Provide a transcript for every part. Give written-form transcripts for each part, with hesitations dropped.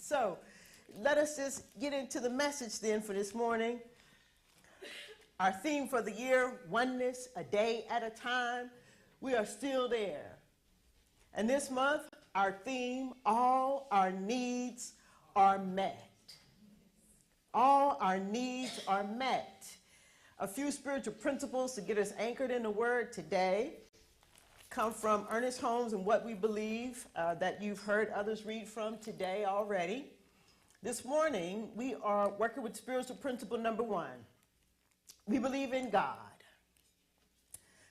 So let us just get into the message then for this morning. Our theme for the year, oneness, a day at a time. We are still there. And this month, our theme, all our needs are met. All our needs are met. A few spiritual principles to get us anchored in the Word today come from Ernest Holmes and What We Believe that you've heard others read from today already. This morning, we are working with spiritual principle number 1. We believe in God,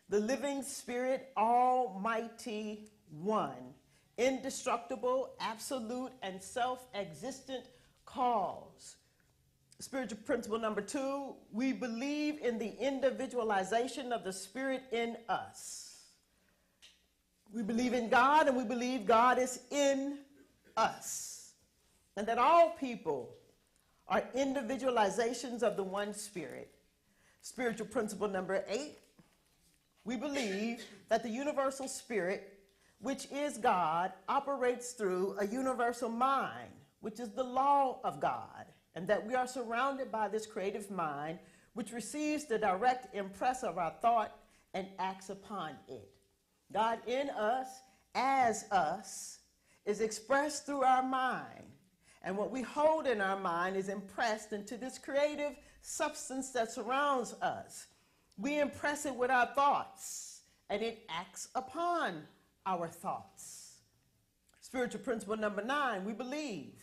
the living Spirit, Almighty One, indestructible, absolute, and self-existent cause. Spiritual principle number 2, we believe in the individualization of the Spirit in us. We believe in God, and we believe God is in us, and that all people are individualizations of the one Spirit. Spiritual principle number 8, we believe that the universal Spirit, which is God, operates through a universal mind, which is the law of God, and that we are surrounded by this creative mind, which receives the direct impress of our thought and acts upon it. God in us, as us, is expressed through our mind, and what we hold in our mind is impressed into this creative substance that surrounds us. We impress it with our thoughts, and it acts upon our thoughts. Spiritual principle number 9, we believe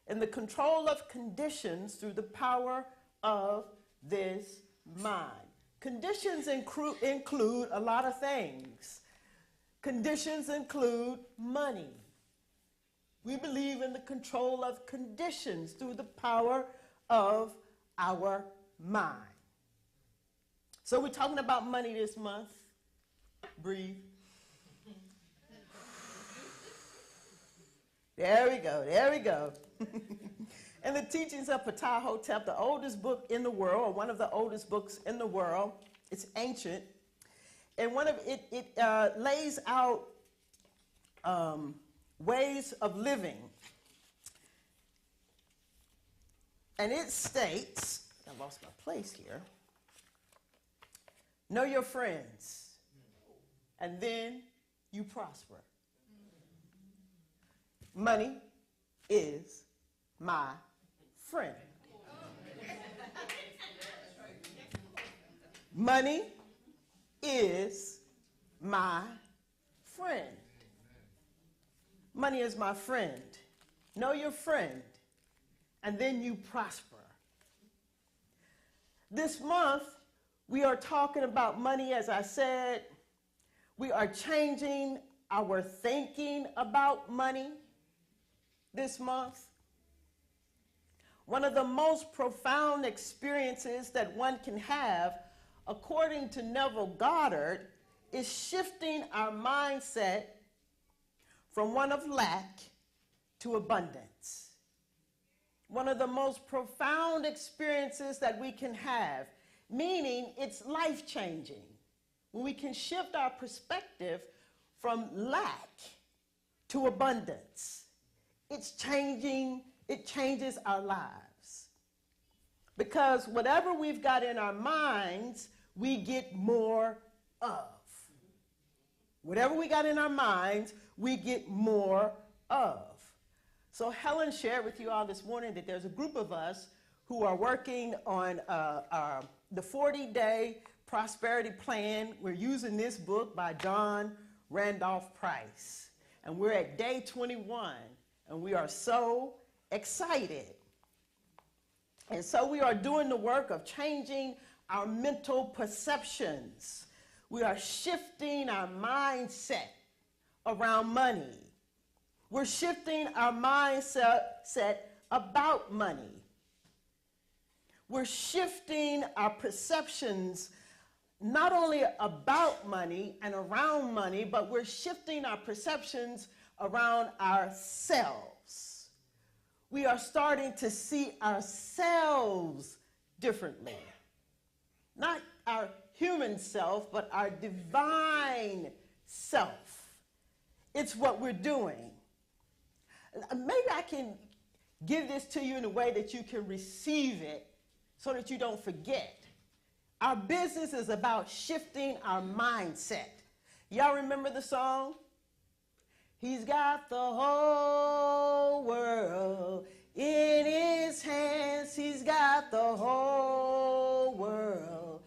in the control of conditions through the power of this mind. Conditions include a lot of things. Conditions include money. We believe in the control of conditions through the power of our mind. So we're talking about money this month. Breathe. There we go, there we go. And the teachings of Ptah-hotep, the oldest book in the world, or one of the oldest books in the world. It's ancient. And one of it lays out ways of living. And it states, I lost my place here, know your friends, and then you prosper. Money is my friend. Money is my friend. Money is my friend. Know your friend, and then you prosper. This month, we are talking about money, as I said. We are changing our thinking about money this month. One of the most profound experiences that one can have, according to Neville Goddard, is shifting our mindset from one of lack to abundance. One of the most profound experiences that we can have, meaning it's life-changing, when we can shift our perspective from lack to abundance. It changes our lives. Because whatever we've got in our minds, we get more of. Whatever we got in our minds, we get more of. So Helen shared with you all this morning that there's a group of us who are working on the 40-day prosperity plan. We're using this book by John Randolph Price. And we're at day 21, and we are so excited. And so we are doing the work of changing our mental perceptions. We are shifting our mindset around money. We're shifting our mindset about money. We're shifting our perceptions not only about money and around money, but we're shifting our perceptions around ourselves. We are starting to see ourselves differently. Not our human self, but our divine self. It's what we're doing. Maybe I can give this to you in a way that you can receive it so that you don't forget. Our business is about shifting our mindset. Y'all remember the song? He's got the whole world in his hands. He's got the whole world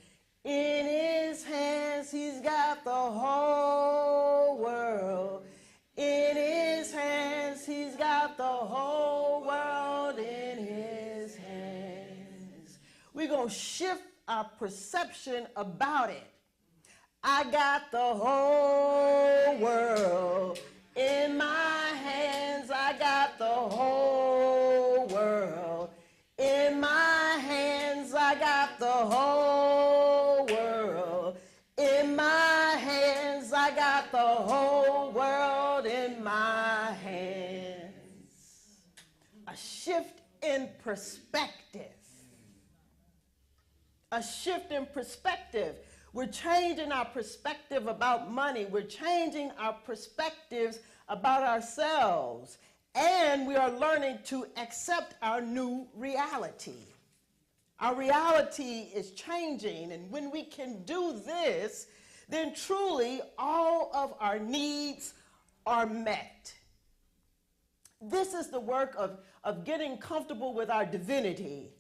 in his hands. He's got the whole world in his hands. He's got the whole world in his hands. We're going to shift our perception about it. I got the whole world in my hands. I got the whole world in my hands. I got the whole world in my hands. I got the whole world in my hands. A shift in perspective. A shift in perspective. We're changing our perspective about money. We're changing our perspectives about ourselves. And we are learning to accept our new reality. Our reality is changing. And when we can do this, then truly all of our needs are met. This is the work of getting comfortable with our divinity.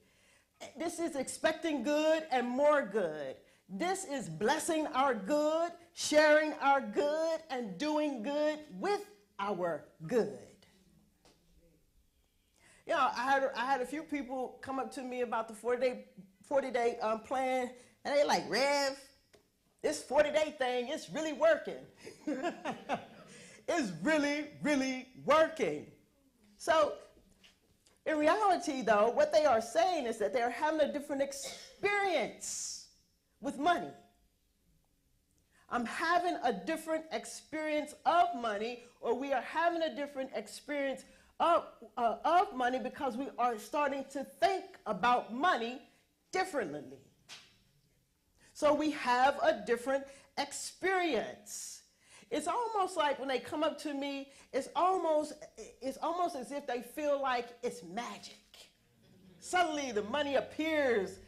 This is expecting good and more good. This is blessing our good, sharing our good, and doing good with our good. You know, I had a few people come up to me about the 40-day plan, and they like, Rev, this 40-day thing, it's really working. It's really, really working. So, in reality, though, what they are saying is that they're having a different experience with money. I'm having a different experience of money, or we are having a different experience of money because we are starting to think about money differently. So we have a different experience. It's almost like when they come up to me, it's almost as if they feel like it's magic. Suddenly the money appears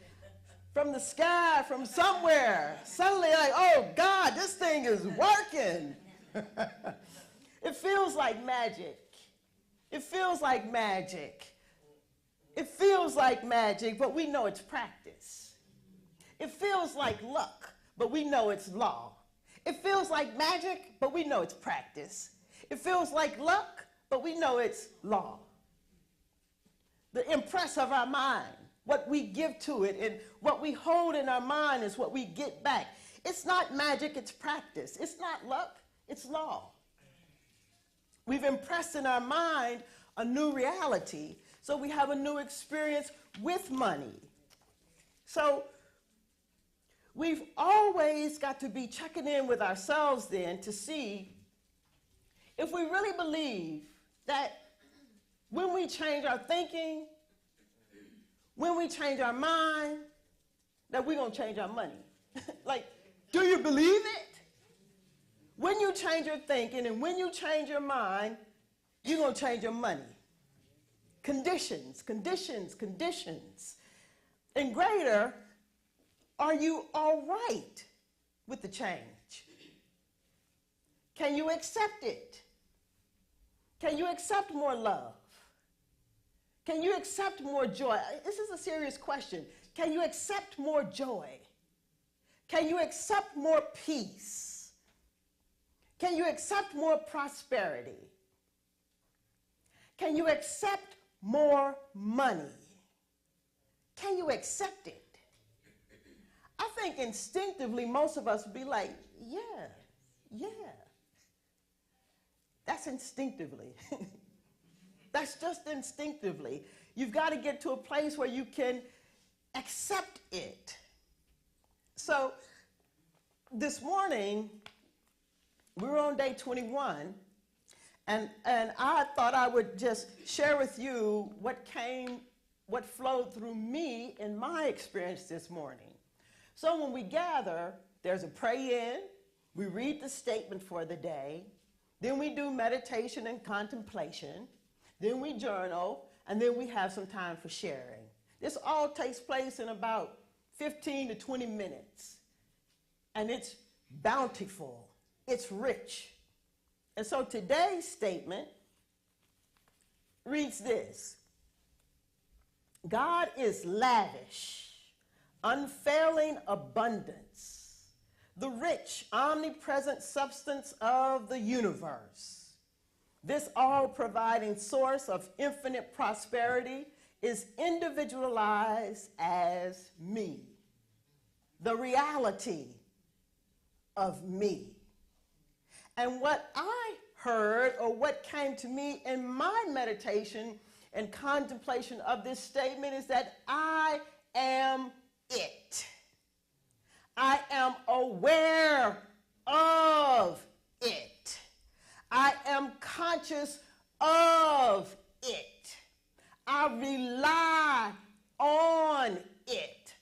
from the sky, from somewhere. Suddenly like, oh God, this thing is working. It feels like magic. It feels like magic. It feels like magic, but we know it's practice. It feels like luck, but we know it's law. It feels like magic, but we know it's practice. It feels like luck, but we know it's law. The impress of our mind, what we give to it, and what we hold in our mind is what we get back. It's not magic, it's practice. It's not luck, it's law. We've impressed in our mind a new reality, so we have a new experience with money. So we've always got to be checking in with ourselves then to see if we really believe that when we change our thinking, when we change our mind, that we're going to change our money. Like, do you believe it? When you change your thinking and when you change your mind, you're going to change your money. Conditions, conditions, conditions. And greater, are you all right with the change? Can you accept it? Can you accept more love? Can you accept more joy? This is a serious question. Can you accept more joy? Can you accept more peace? Can you accept more prosperity? Can you accept more money? Can you accept it? I think instinctively most of us would be like, yeah. That's instinctively. That's just instinctively. You've got to get to a place where you can accept it. So this morning, we were on day 21, and I thought I would just share with you what flowed through me in my experience this morning. So when we gather, there's a pray-in, we read the statement for the day, then we do meditation and contemplation, then we journal, and then we have some time for sharing. This all takes place in about 15 to 20 minutes, and it's bountiful, it's rich. And so today's statement reads this: God is lavish, unfailing abundance, the rich, omnipresent substance of the universe. This all-providing source of infinite prosperity is individualized as me, the reality of me. And what I heard, or what came to me in my meditation and contemplation of this statement, is that I am it. I am aware of it. I am conscious of it. I rely on it.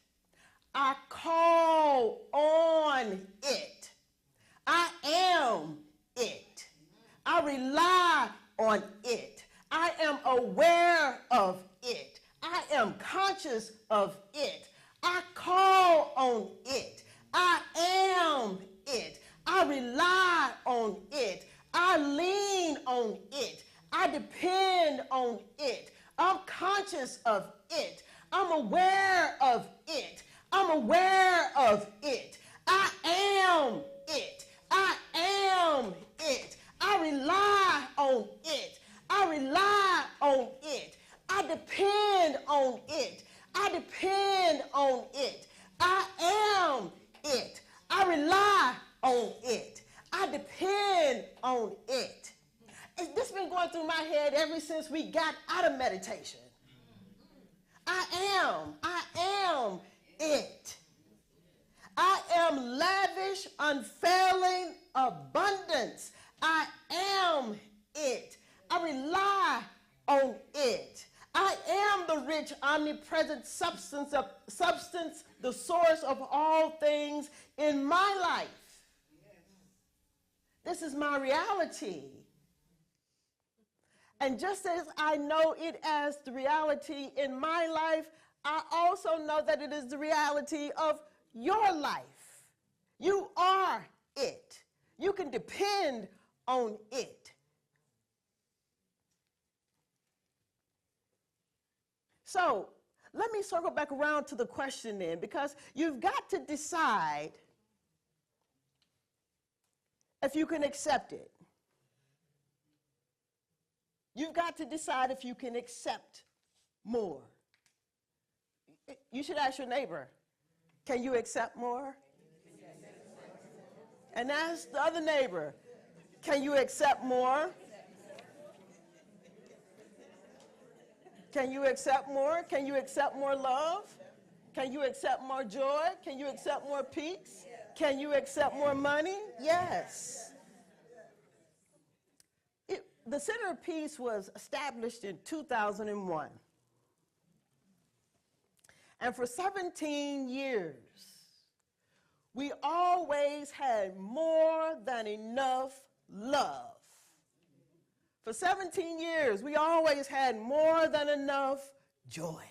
I call on it. I am it. I rely on it. I am aware of it. I am conscious of it. I call on it. I am it. I rely on it. I lean on it. I depend on it. I'm conscious of it. I'm aware of it. I'm aware of it. I am it. I am it. I rely on it. I rely on it. I depend on it. I depend on it. I am it. I rely on it. I depend on it. This has been going through my head ever since we got out of meditation. I am it. I am lavish, unfailing abundance. I am it. I rely on it. I am the rich, omnipresent substance, the source of all things in my life. This is my reality. And just as I know it as the reality in my life, I also know that it is the reality of your life. You are it. You can depend on it. So let me circle back around to the question then, because you've got to decide if you can accept it. You've got to decide if you can accept more. You should ask your neighbor, can you accept more? And ask the other neighbor, can you accept more? Can you accept more? Can you accept more love? Can you accept more joy? Can you accept more peace? Can you accept more money? Yes. The Center of Peace was established in 2001. And for 17 years, we always had more than enough love. For 17 years, we always had more than enough joy.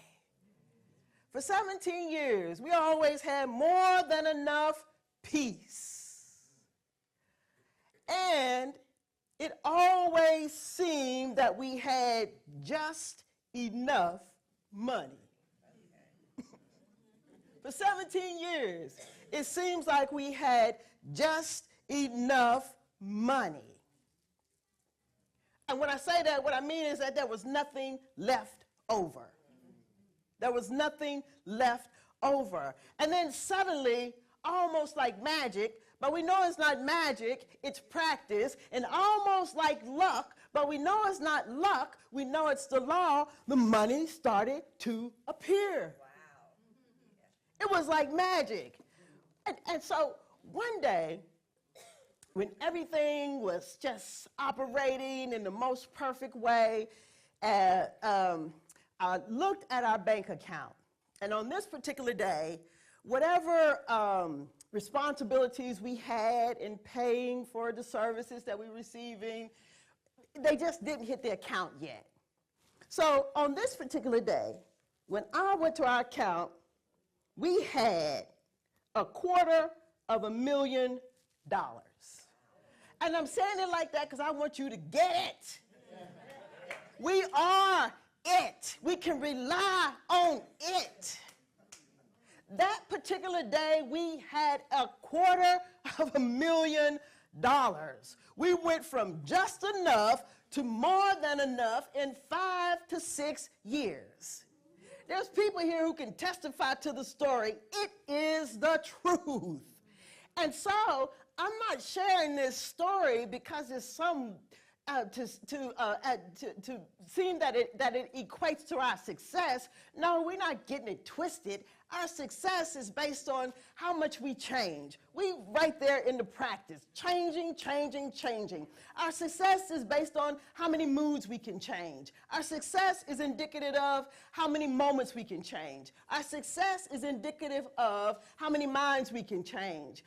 For 17 years, we always had more than enough peace. And it always seemed that we had just enough money. For 17 years, it seems like we had just enough money. And when I say that, what I mean is that there was nothing left over. There was nothing left over. And then suddenly, almost like magic, but we know it's not magic, it's practice, and almost like luck, but we know it's not luck, we know it's the law, the money started to appear. Wow. It was like magic. And so one day, when everything was just operating in the most perfect way, I looked at our bank account. And on this particular day, whatever responsibilities we had in paying for the services that we were receiving, they just didn't hit the account yet. So on this particular day, when I went to our account, we had $250,000. And I'm saying it like that because I want you to get it. We are it. We can rely on it. That particular day, we had $250,000. We went from just enough to more than enough in 5 to 6 years. There's people here who can testify to the story. It is the truth. And so I'm not sharing this story because it's some to seem that it equates to our success. No, we're not getting it twisted. Our success is based on how much we change. We right there in the practice, changing. Our success is based on how many moods we can change. Our success is indicative of how many moments we can change. Our success is indicative of how many minds we can change.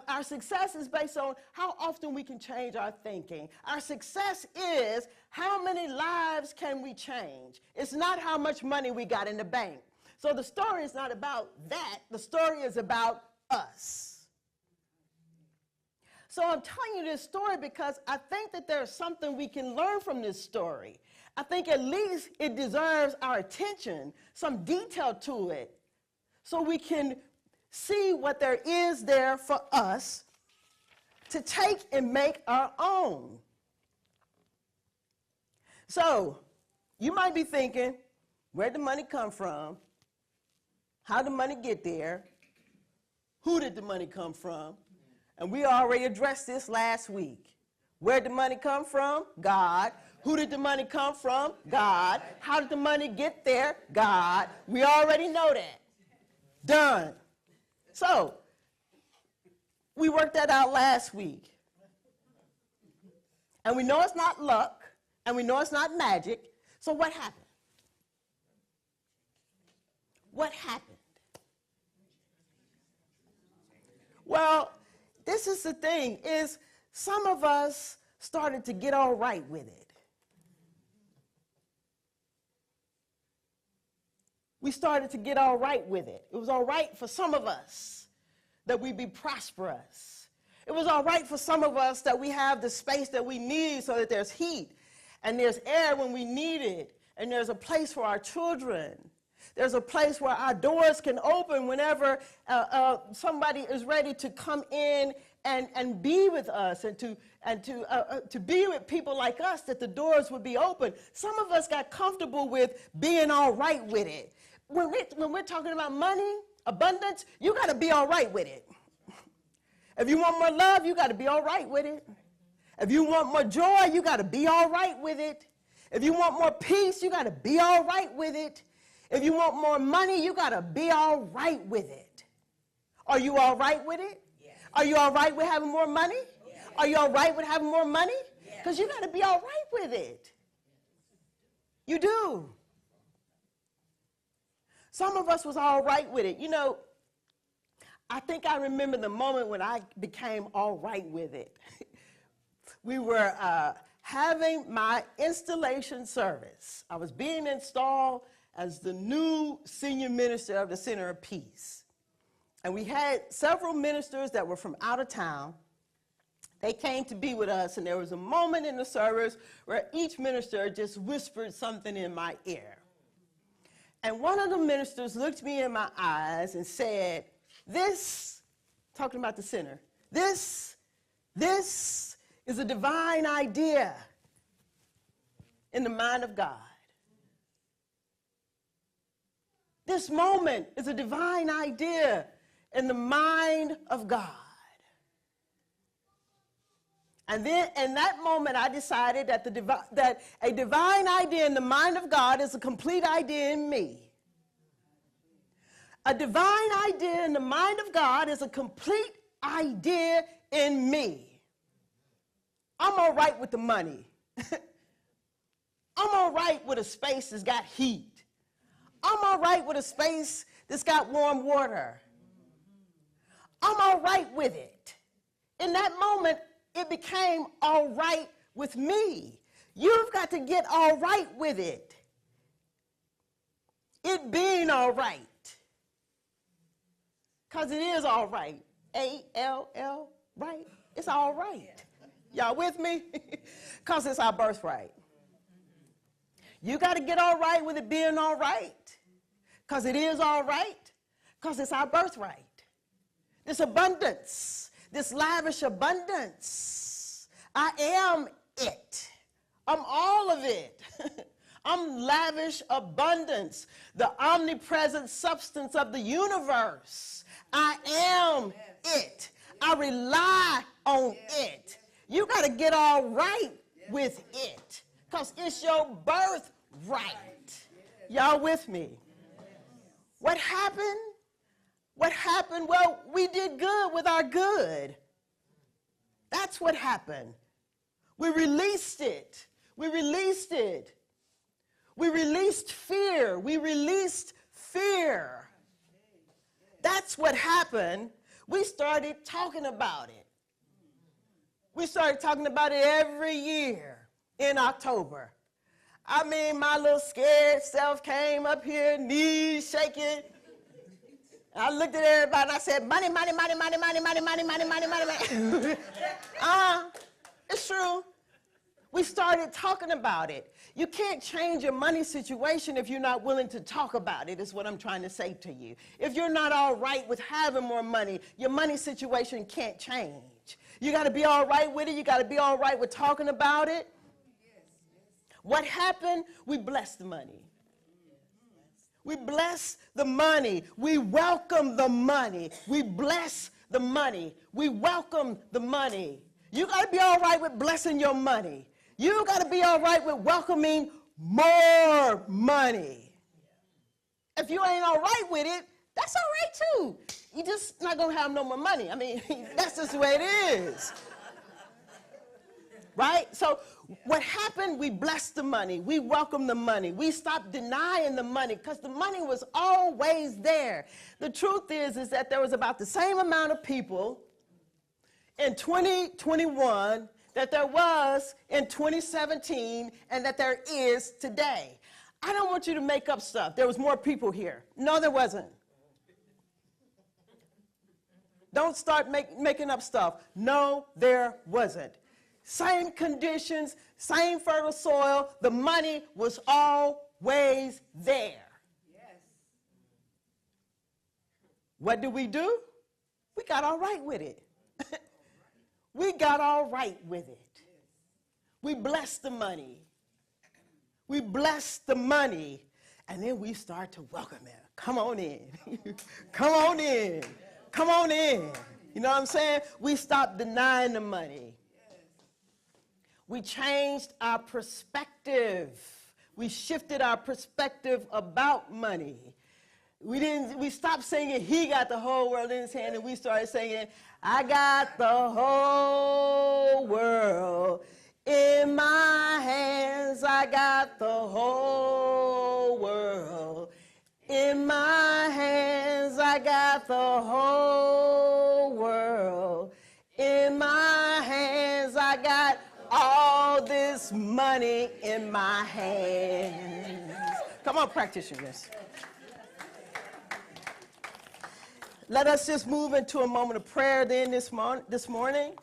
Our success is based on how often we can change our thinking. Our success is how many lives can we change. It's not how much money we got in the bank. So the story is not about that. The story is about us. So I'm telling you this story because I think that there's something we can learn from this story. I think at least it deserves our attention, some detail to it, so we can see what there is there for us to take and make our own. So you might be thinking, where'd the money come from? How did the money get there? Who did the money come from? And we already addressed this last week. Where did the money come from? God. Who did the money come from? God. How did the money get there? God. We already know that. Done. So, we worked that out last week. And we know it's not luck, and we know it's not magic. So what happened? What happened? Well, this is the thing, is some of us started to get all right with it. We started to get all right with it. It was all right for some of us that we be prosperous. It was all right for some of us that we have the space that we need so that there's heat and there's air when we need it, and there's a place for our children. There's a place where our doors can open whenever somebody is ready to come in and be with us, and to be with people like us, that the doors would be open. Some of us got comfortable with being all right with it. When we're talking about money, abundance, you got to be all right with it. If you want more love, you got to be all right with it. If you want more joy, you got to be all right with it. If you want more peace, you got to be all right with it. If you want more money, you got to be all right with it. Are you all right with it? Yeah. Are you all right with having more money? Yeah. Are you all right with having more money? Because you got to be all right with it. You do. Some of us was all right with it. You know, I think I remember the moment when I became all right with it. We were having my installation service. I was being installed as the new senior minister of the Center of Peace. And we had several ministers that were from out of town. They came to be with us, and there was a moment in the service where each minister just whispered something in my ear. And one of the ministers looked me in my eyes and said, this, talking about the center, this is a divine idea in the mind of God. This moment is a divine idea in the mind of God. And then in that moment, I decided that, that a divine idea in the mind of God is a complete idea in me. A divine idea in the mind of God is a complete idea in me. I'm all right with the money. I'm all right with a space that's got heat. I'm all right with a space that's got warm water. I'm all right with it. In that moment, it became all right with me. You've got to get all right with it. it being all right. Because it is all right. A-L-L, right? It's all right. Y'all with me? Because it's our birthright. You got to get all right with it being all right. Because it is all right. Because it's our birthright. This abundance, this lavish abundance. I am it. I'm all of it. I'm lavish abundance, the omnipresent substance of the universe. I am it. I rely on it. You got to get all right with it because it's your birthright. Y'all with me? What happened? What happened? Well, we did good with our good. That's what happened. We released it. We released it. We released fear. We released fear. That's what happened. We started talking about it. We started talking about it every year in October. I mean, my little scared self came up here, knees shaking. I looked at everybody and I said, money, money, money, money, money, money, money, money, money, money, money. It's true. We started talking about it. You can't change your money situation if you're not willing to talk about it, is what I'm trying to say to you. If you're not all right with having more money, your money situation can't change. You got to be all right with it. You got to be all right with talking about it. What happened? We blessed the money. We bless the money. We welcome the money. We bless the money. We welcome the money. You got to be all right with blessing your money. You got to be all right with welcoming more money. If you ain't all right with it, that's all right too. You just not going to have no more money. I mean, that's just the way it is. Right? So what happened, we blessed the money. We welcomed the money. We stopped denying the money because the money was always there. The truth is that there was about the same amount of people in 2021 that there was in 2017 and that there is today. I don't want you to make up stuff. There was more people here. No, there wasn't. Don't start making up stuff. No, there wasn't. Same conditions, same fertile soil. The money was always there. Yes. What did? We got all right with it. We got all right with it. We blessed the money. We blessed the money. And then we start to welcome it. Come on in. Come on in. Come on in. You know what I'm saying? We stopped denying the money. We changed our perspective. We shifted our perspective about money. We stopped singing, he got the whole world in his hand, and we started singing, I got the whole world in my hands. I got the whole world in my hands. I got the whole world in my hands. I got all this money in my hands. Come on, practitioners. Let us just move into a moment of prayer then this morning.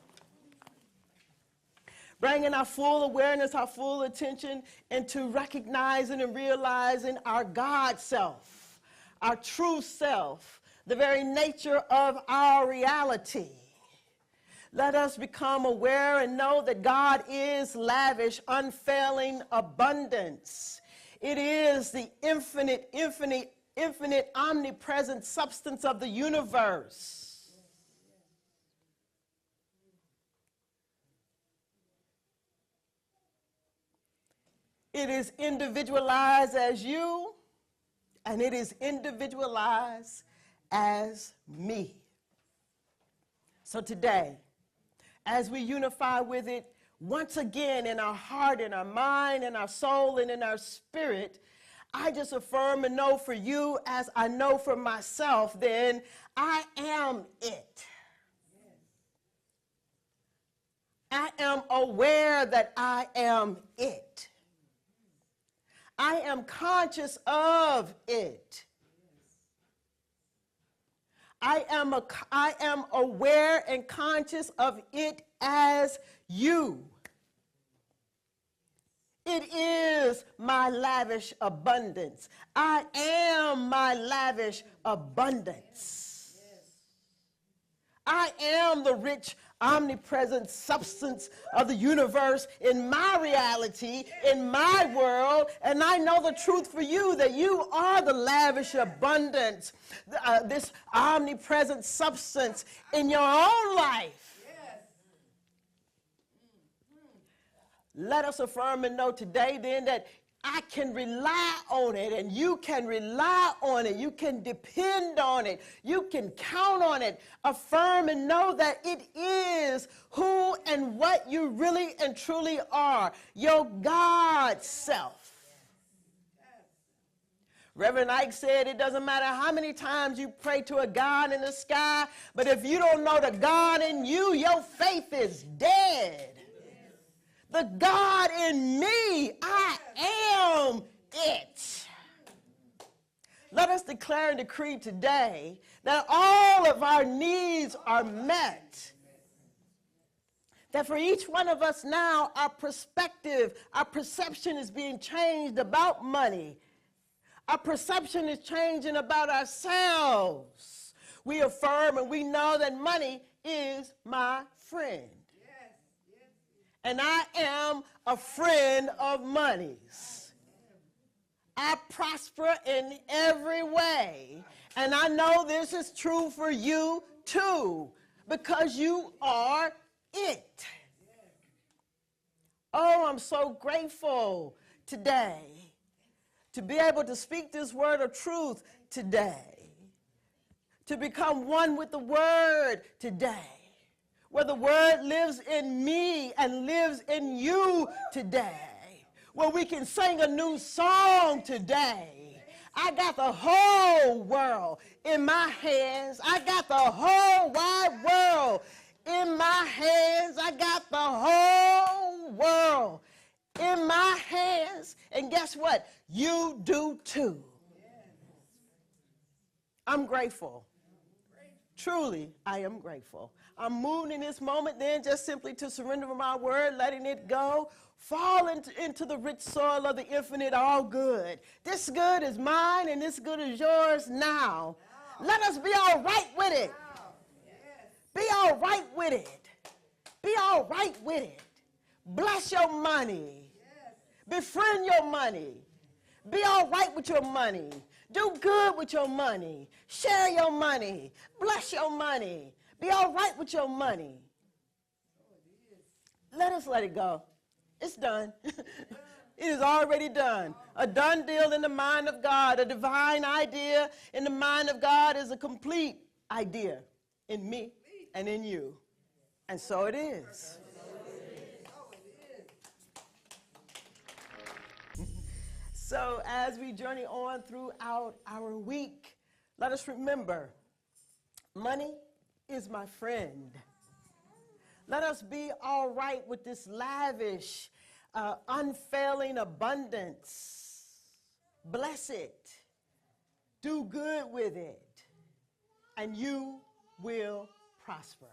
Bringing our full awareness, our full attention into recognizing and realizing our God self, our true self, the very nature of our reality. Let us become aware and know that God is lavish, unfailing abundance. It is the infinite, omnipresent substance of the universe. It is individualized as you, and it is individualized as me. So today, as we unify with it, once again in our heart, in our mind, in our soul, and in our spirit, I just affirm and know for you as I know for myself, then I am it. I am aware that I am it. I am conscious of it. I am aware and conscious of it as you. It is my lavish abundance. I am my lavish abundance. I am the rich, omnipresent substance of the universe in my reality, in my world, and I know the truth for you that you are the lavish abundance, this omnipresent substance in your own life. Let us affirm and know today then that I can rely on it and you can rely on it. You can depend on it. You can count on it. Affirm and know that it is who and what you really and truly are, your God self. Reverend Ike said it doesn't matter how many times you pray to a God in the sky, but if you don't know the God in you, your faith is dead. The God in me, I am it. Let us declare and decree today that all of our needs are met. That for each one of us now, our perspective, our perception is being changed about money. Our perception is changing about ourselves. We affirm and we know that money is my friend. And I am a friend of money's. I prosper in every way. And I know this is true for you too, because you are it. Oh, I'm so grateful today to be able to speak this word of truth today, to become one with the word today, where the word lives in me and lives in you today, where we can sing a new song today. I got the whole world in my hands. I got the whole wide world in my hands. I got the whole world in my hands. And guess what? You do too. I'm grateful. Truly, I am grateful. I'm moving in this moment then just simply to surrender my word, letting it go, fall into the rich soil of the infinite, all good. This good is mine and this good is yours now. Let us be all right with it. Be all right with it. Be all right with it. Bless your money. Befriend your money. Be all right with your money. Do good with your money. Share your money. Bless your money. Be all right with your money. Let us let it go. It's done. It is already done. A done deal in the mind of God. A divine idea in the mind of God is a complete idea in me and in you. And so it is. So as we journey on throughout our week, let us remember, money is my friend. Let us be all right with this lavish, unfailing abundance. Bless it. Do good with it. And you will prosper.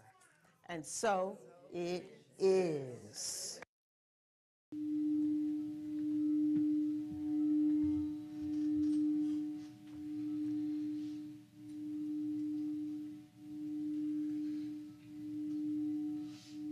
And so it is.